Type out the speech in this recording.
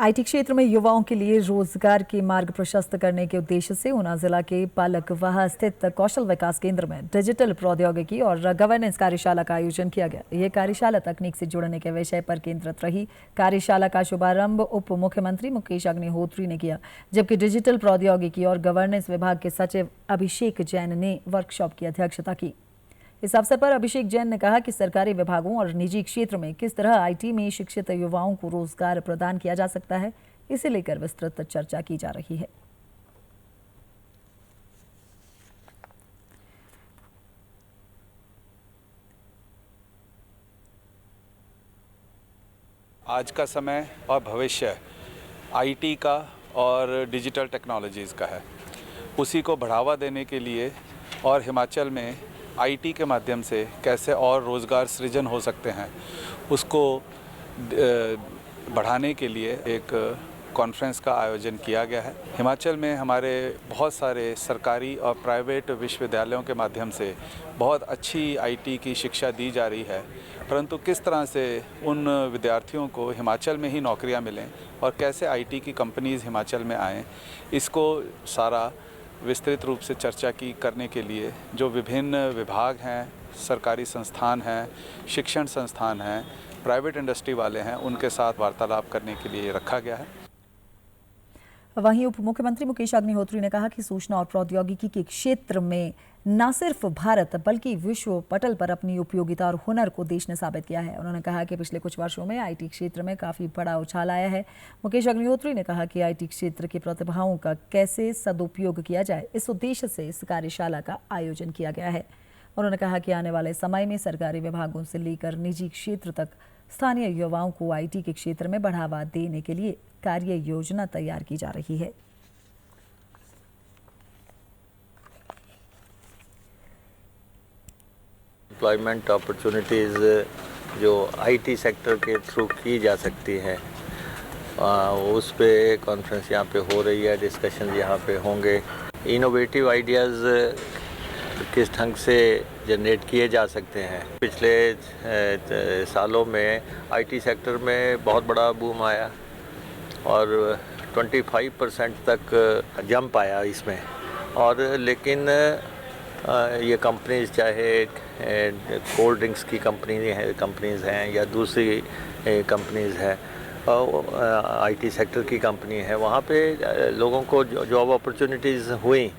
IT क्षेत्र में युवाओं के लिए रोजगार के मार्ग प्रशस्त करने के उद्देश्य से ऊना जिला के पालकवाह स्थित कौशल विकास केंद्र में डिजिटल प्रौद्योगिकी और गवर्नेंस कार्यशाला का आयोजन किया गया। यह कार्यशाला तकनीक से जुड़ने के विषय पर केंद्रित रही। कार्यशाला का शुभारंभ उप मुख्यमंत्री मुकेश अग्निहोत्री ने किया, जबकि डिजिटल प्रौद्योगिकी और गवर्नेंस विभाग के सचिव अभिषेक जैन ने वर्कशॉप की अध्यक्षता की। इस अवसर पर अभिषेक जैन ने कहा कि सरकारी विभागों और निजी क्षेत्र में किस तरह आईटी में शिक्षित युवाओं को रोजगार प्रदान किया जा सकता है, इसे लेकर विस्तृत चर्चा की जा रही है। आज का समय और भविष्य आईटी का और डिजिटल टेक्नोलॉजीज़ का है। उसी को बढ़ावा देने के लिए और हिमाचल में आईटी के माध्यम से कैसे और रोज़गार सृजन हो सकते हैं, उसको बढ़ाने के लिए एक कॉन्फ्रेंस का आयोजन किया गया है। हिमाचल में हमारे बहुत सारे सरकारी और प्राइवेट विश्वविद्यालयों के माध्यम से बहुत अच्छी आईटी की शिक्षा दी जा रही है, परंतु किस तरह से उन विद्यार्थियों को हिमाचल में ही नौकरियां मिलें और कैसे आईटी की कंपनीज़ हिमाचल में आएँ, इसको सारा विस्तृत रूप से चर्चा की करने के लिए जो विभिन्न विभाग हैं, सरकारी संस्थान हैं, शिक्षण संस्थान हैं, प्राइवेट इंडस्ट्री वाले हैं, उनके साथ वार्तालाप करने के लिए रखा गया है। वहीं उप मुख्यमंत्री मुकेश अग्निहोत्री ने कहा कि सूचना और प्रौद्योगिकी के क्षेत्र में न सिर्फ भारत बल्कि विश्व पटल पर अपनी उपयोगिता और हुनर को देश ने साबित किया है। उन्होंने कहा कि पिछले कुछ वर्षों में आईटी क्षेत्र में काफी बड़ा उछाल आया है। मुकेश अग्निहोत्री ने कहा कि आईटी क्षेत्र की प्रतिभाओं का कैसे सदुपयोग किया जाए, इस उद्देश्य से इस कार्यशाला का आयोजन किया गया है। उन्होंने कहा कि आने वाले समय में सरकारी विभागों से लेकर निजी क्षेत्र तक स्थानीय युवाओं को आईटी के क्षेत्र में बढ़ावा देने के लिए कार्य योजना तैयार की जा रही है। एम्प्लॉयमेंट अपॉर्चुनिटीज़ जो आईटी सेक्टर के थ्रू की जा सकती है, उस पे कॉन्फ्रेंस यहाँ पे हो रही है, डिस्कशन यहाँ पे होंगे। इनोवेटिव आइडियाज़ किस ढंग से जनरेट किए जा सकते हैं। पिछले सालों में आईटी सेक्टर में बहुत बड़ा बूम आया और 25% तक जंप आया इसमें, और लेकिन ये कंपनीज चाहे कोल्ड ड्रिंक्स की कंपनीज हैं या दूसरी कंपनीज हैं, आईटी सेक्टर की कंपनी है, वहाँ पे लोगों को जॉब अपॉर्चुनिटीज़ हुई।